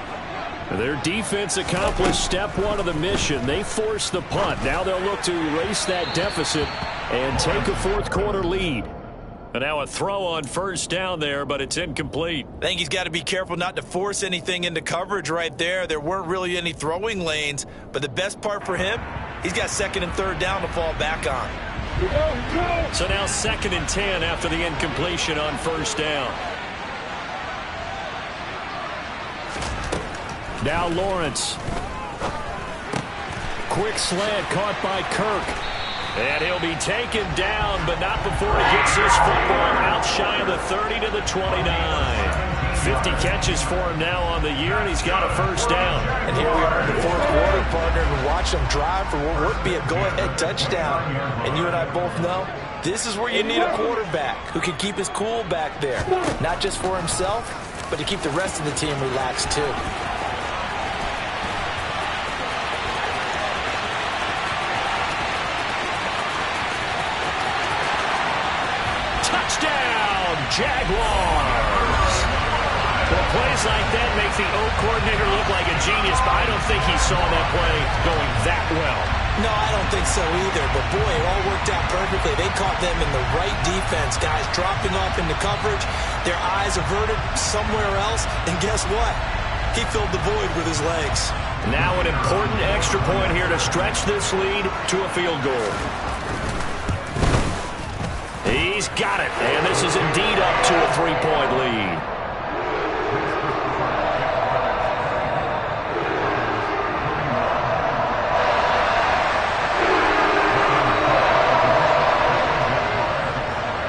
[SPEAKER 2] Their defense accomplished step 1 of the mission. They forced the punt. Now they'll look to erase that deficit and take a 4th quarter lead. And now a throw on 1st down there, but it's incomplete.
[SPEAKER 3] I think he's got to be careful not to force anything into coverage right there. There weren't really any throwing lanes, but the best part for him, he's got 2nd and 3rd down to fall back on.
[SPEAKER 2] So now 2nd and 10 after the incompletion on 1st down. Now Lawrence. Quick slant caught by Kirk. And he'll be taken down, but not before he gets his football out shy of the 30 to the 29. 50 catches for him now on the year, and he's got a 1st down.
[SPEAKER 3] And here we are in the 4th quarter, partner, and watch him drive for what would be a go-ahead touchdown. And you and I both know this is where you need a quarterback who can keep his cool back there, not just for himself, but to keep the rest of the team relaxed too.
[SPEAKER 2] Touchdown, Jaguars! Well, plays like that make the O coordinator look like a genius, but I don't think he saw that play going that well.
[SPEAKER 3] No, I don't think so either. But, boy, it all worked out perfectly. They caught them in the right defense. Guys dropping off into coverage, their eyes averted somewhere else. And guess what? He filled the void with his legs.
[SPEAKER 2] Now an important extra point here to stretch this lead to a field goal. He's got it. And this is indeed up to a 3-point lead.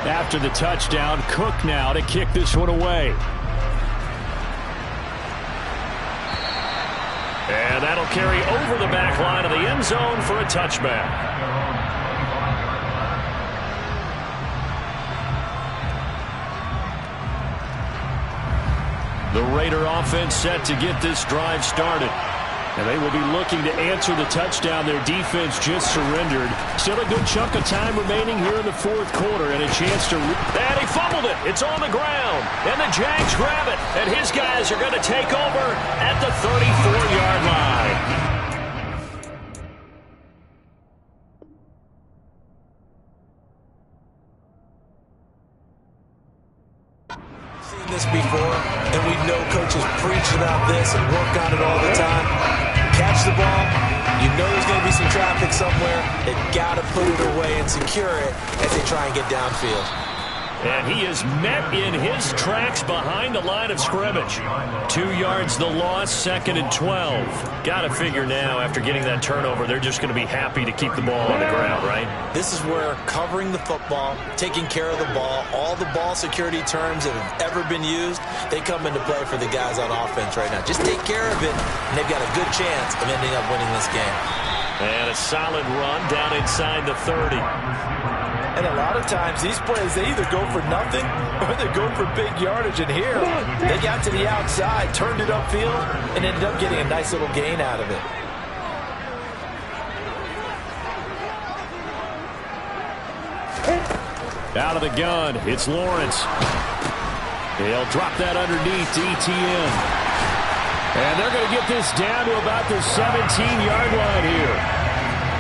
[SPEAKER 2] After the touchdown, Cook now to kick this one away. And that'll carry over the back line of the end zone for a touchback. The Raider offense set to get this drive started. And they will be looking to answer the touchdown their defense just surrendered. Still a good chunk of time remaining here in the fourth quarter and a chance to... And he fumbled it. It's on the ground. And the Jags grab it. And his guys are going to take over at the 34-yard line.
[SPEAKER 3] Seen this before, and we know coaches preach about this and work on it all the time. Catch the ball, you know there's going to be some traffic somewhere. They've got to put it away and secure it as they try and get downfield.
[SPEAKER 2] And he is met in his tracks behind the line of scrimmage. 2 yards the loss, 2nd and 12. Got to figure now, after getting that turnover, they're just going to be happy to keep the ball on the ground, right?
[SPEAKER 3] This is where covering the football, taking care of the ball, all the ball security terms that have ever been used, they come into play for the guys on offense right now. Just take care of it, and they've got a good chance of ending up winning this game.
[SPEAKER 2] And a solid run down inside the 30.
[SPEAKER 3] And a lot of times, these plays, they either go for nothing or they go for big yardage. And here, they got to the outside, turned it upfield, and ended up getting a nice little gain out of it.
[SPEAKER 2] Out of the gun, it's Lawrence. He'll drop that underneath to ETN. And they're going to get this down to about the 17-yard line here.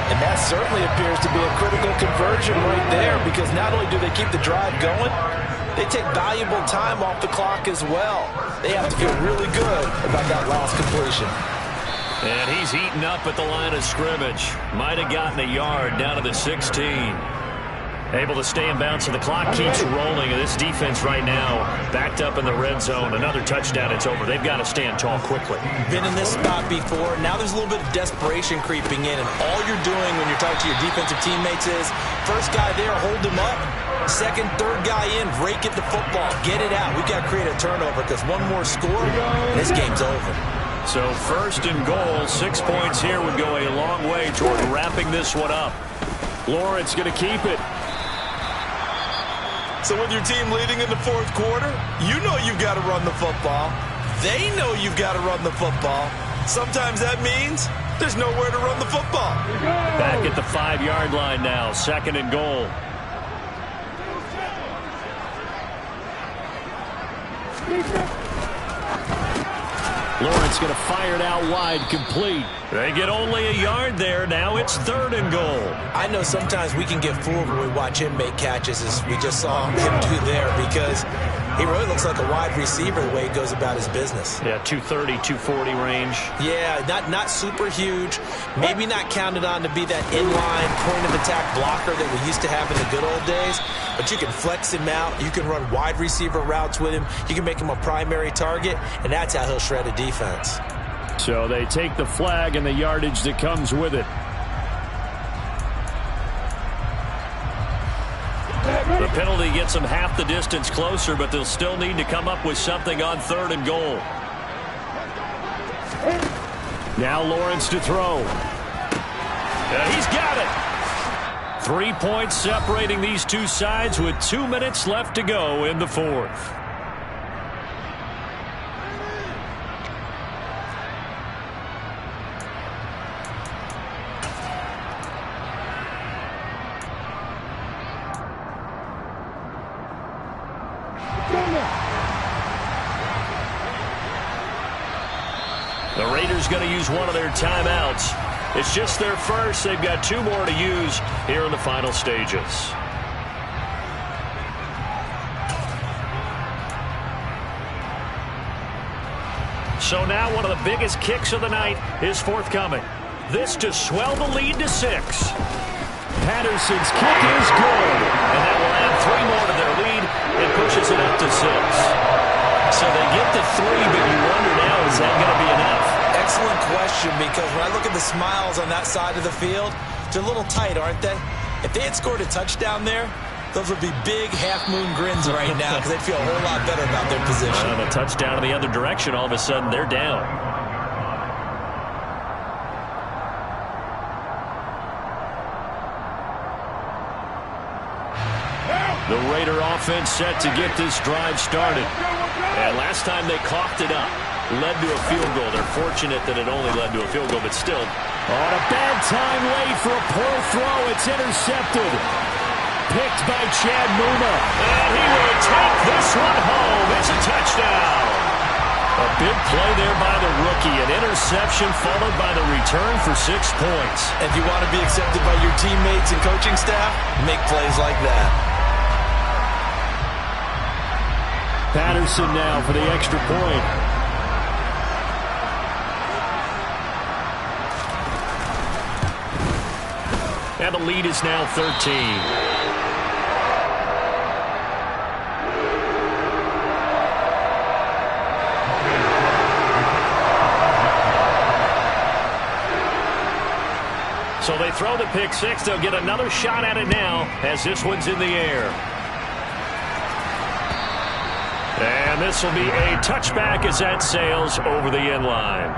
[SPEAKER 3] And that certainly appears to be a critical conversion right there, because not only do they keep the drive going, they take valuable time off the clock as well. They have to feel really good about that last completion.
[SPEAKER 2] And he's eaten up at the line of scrimmage. Might have gotten a yard down to the 16. Able to stay in bounds, so the clock keeps rolling. And this defense right now backed up in the red zone. Another touchdown, it's over. They've got to stand tall quickly.
[SPEAKER 3] Been in this spot before. Now there's a little bit of desperation creeping in. And all you're doing when you're talking to your defensive teammates is, first guy there, hold him up. Second, third guy in, rake at the football. Get it out. We've got to create a turnover, because one more score, and this game's over.
[SPEAKER 2] So 1st and goal, 6 points here would go a long way toward wrapping this one up. Lawrence going to keep it.
[SPEAKER 3] So with your team leading in the fourth quarter, you know you've got to run the football. They know you've got to run the football. Sometimes that means there's nowhere to run the football.
[SPEAKER 2] Back at the 5-yard line now, 2nd and goal. Lawrence going to fire it out wide, complete. They get only a yard there. Now it's 3rd and goal.
[SPEAKER 3] I know sometimes we can get fooled when we watch him make catches, as we just saw him do there, because he really looks like a wide receiver the way he goes about his business.
[SPEAKER 2] Yeah, 230, 240 range.
[SPEAKER 3] Yeah, not super huge. Maybe not counted on to be that inline point-of-attack blocker that we used to have in the good old days. But you can flex him out. You can run wide receiver routes with him. You can make him a primary target, and that's how he'll shred a defense.
[SPEAKER 2] So they take the flag and the yardage that comes with it. The penalty gets them half the distance closer, but they'll still need to come up with something on 3rd and goal. Now Lawrence to throw. He's got it. 3 points separating these two sides with 2 minutes left to go in the fourth. Raiders going to use one of their timeouts. It's just their first. They've got 2 more to use here in the final stages. So now one of the biggest kicks of the night is forthcoming. This to swell the lead to 6. Patterson's kick is good. And that will add 3 more to their lead. It pushes it up to 6. So they get to 3, but you wonder now, is that going to be enough?
[SPEAKER 3] Excellent question, because when I look at the smiles on that side of the field, they're a little tight, aren't they? If they had scored a touchdown there, those would be big half-moon grins right now because they'd feel a whole lot better about their position.
[SPEAKER 2] A touchdown in the other direction, all of a sudden they're down. The Raider offense set to get this drive started. And last time they coughed it up, led to a field goal. They're fortunate that it only led to a field goal, but still.
[SPEAKER 5] On a bad time late for a poor throw. It's intercepted. Picked by Chad Muma.
[SPEAKER 2] And he will take this one home. It's a touchdown. A big play there by the rookie. An interception followed by the return for 6 points.
[SPEAKER 3] If you want to be accepted by your teammates and coaching staff, make plays like that.
[SPEAKER 5] Patterson now for the extra point.
[SPEAKER 2] And the lead is now 13. So they throw the pick 6. They'll get another shot at it now as this one's in the air. And this will be a touchback as that sails over the end line.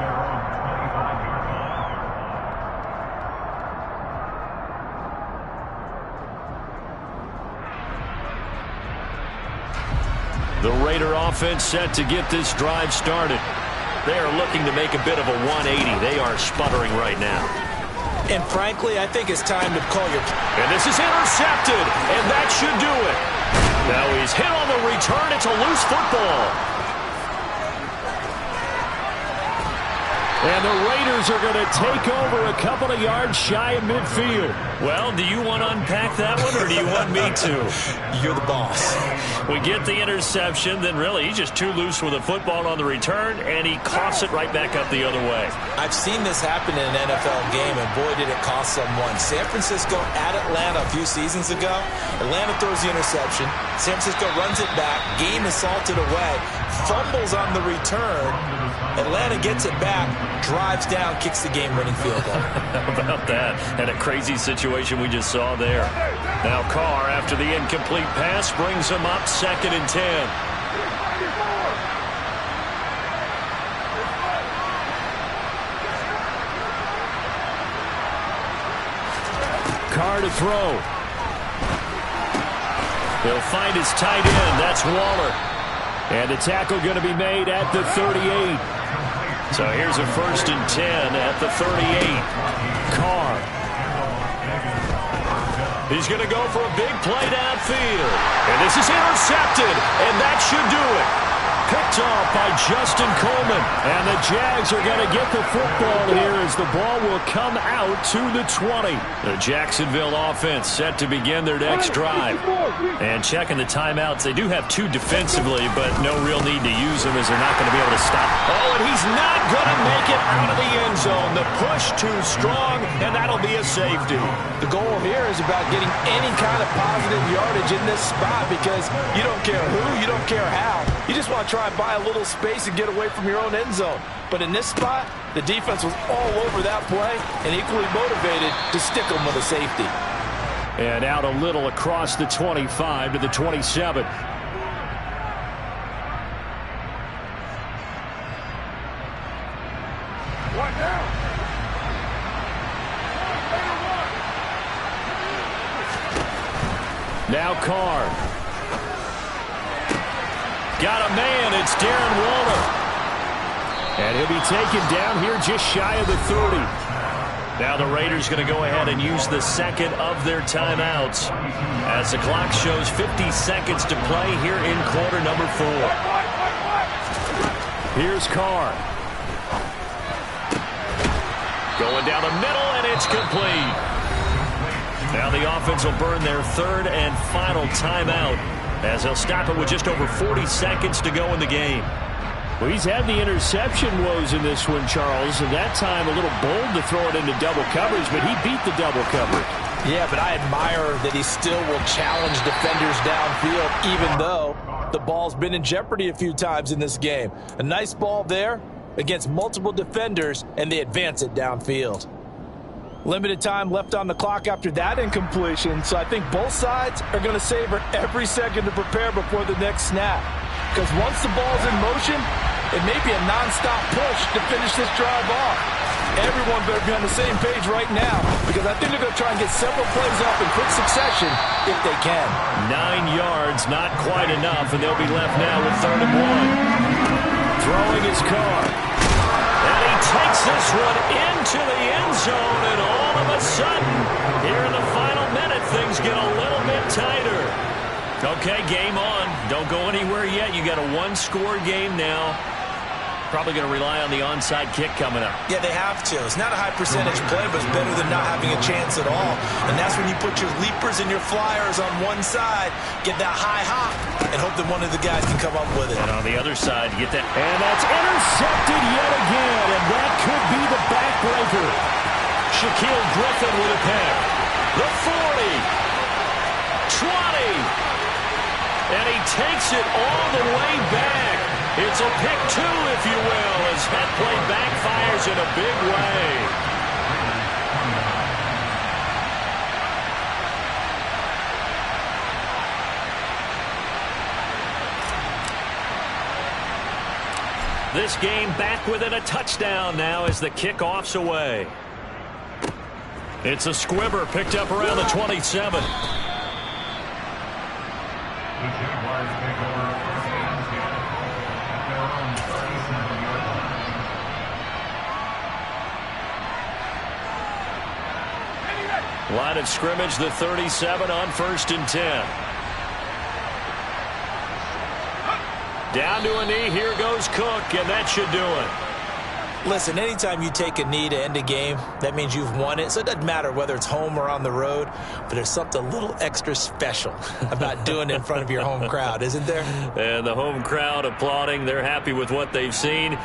[SPEAKER 2] The Raider offense set to get this drive started. They are looking to make a bit of a 180. They are sputtering right now.
[SPEAKER 3] And frankly, I think it's time to call your...
[SPEAKER 2] And this is intercepted, and that should do it. Now he's hit on the return. It's a loose football.
[SPEAKER 5] And the Raiders are going to take over a couple of yards shy of midfield.
[SPEAKER 2] Well, do you want to unpack that one, or do you want me to?
[SPEAKER 3] You're the boss.
[SPEAKER 2] We get the interception, then really he's just too loose with the football on the return, and he coughs it right back up the other way.
[SPEAKER 3] I've seen this happen in an NFL game, and boy, did it cost someone. San Francisco at Atlanta a few seasons ago. Atlanta throws the interception. San Francisco runs it back. Game is salted away. Fumbles on the return. Atlanta gets it back, drives down, kicks the game-winning field goal.
[SPEAKER 2] How about that? And a crazy situation we just saw there. Now Carr, after the incomplete pass, brings him up 2nd and 10.
[SPEAKER 5] Carr to throw.
[SPEAKER 2] He'll find his tight end. That's Waller.
[SPEAKER 5] And the tackle going to be made at the 38.
[SPEAKER 2] So here's a 1st and 10 at the 38.
[SPEAKER 5] Carr.
[SPEAKER 2] He's going to go for a big play downfield. And this is intercepted, and that should do it. Picked off by Justin Coleman. And the Jags are going to get the football here as the ball will come out to the 20. The Jacksonville offense set to begin their next drive. And checking the timeouts, they do have 2 defensively, but no real need to use them as they're not going to be able to stop. Oh, and he's not going to make it out of the end zone. The push too strong, and that'll be a safety.
[SPEAKER 3] The goal here is about getting any kind of positive yardage in this spot because you don't care who, you don't care how. You just want to try and buy a little space and get away from your own end zone. But in this spot, the defense was all over that play and equally motivated to stick them with a safety.
[SPEAKER 5] And out a little across the 25 to the 27. Now Carr.
[SPEAKER 2] Got a man. It's Darren Waller.
[SPEAKER 5] And he'll be taken down here just shy of the 30.
[SPEAKER 2] Now the Raiders going to go ahead and use the 2nd of their timeouts as the clock shows 50 seconds to play here in quarter number 4.
[SPEAKER 5] Here's Carr.
[SPEAKER 2] Going down the middle, and it's complete. Now the offense will burn their third and final timeout as they'll stop it with just over 40 seconds to go in the game.
[SPEAKER 5] Well, he's had the interception woes in this one, Charles, and that time a little bold to throw it into double coverage, but he beat the double coverage.
[SPEAKER 3] Yeah, but I admire that he still will challenge defenders downfield, even though the ball's been in jeopardy a few times in this game. A nice ball there against multiple defenders, and they advance it downfield. Limited time left on the clock after that incompletion, so I think both sides are going to savor every second to prepare before the next snap. Because once the ball's in motion, it may be a non-stop push to finish this drive off. Everyone better be on the same page right now, because I think they're going to try and get several plays off in quick succession if they can.
[SPEAKER 2] 9 yards, not quite enough, and they'll be left now with 3rd and 1. Throwing his car. And he takes this one into the end zone, and all of a sudden, here in the final minute, things get a little bit tighter. Okay, game on. Don't go anywhere yet. You got a one-score game now. Probably going to rely on the onside kick coming up.
[SPEAKER 3] Yeah, they have to. It's not a high percentage play, but it's better than not having a chance at all. And that's when you put your leapers and your flyers on one side, get that high hop, and hope that one of the guys can come up with it.
[SPEAKER 2] And on the other side, get that.
[SPEAKER 5] And that's intercepted yet again, and that could be the backbreaker.
[SPEAKER 2] Shaquille Griffin with a pick. The 40. 20. And he takes it all the way back. It's a pick 2, if you will, as that play backfires in a big way. This game back within a touchdown now as the kickoff's away. It's a squibber picked up around the 27.
[SPEAKER 4] The Jaguars take over 1st and 10 at their own 37-yard line.
[SPEAKER 2] Line of scrimmage, the 37 on 1st and 10. Down to a knee, here goes Cook, and that should do it.
[SPEAKER 3] Listen, anytime you take a knee to end a game, that means you've won it. So it doesn't matter whether it's home or on the road, but there's something a little extra special about doing it in front of your home crowd, isn't there?
[SPEAKER 2] And the home crowd applauding. They're happy with what they've seen.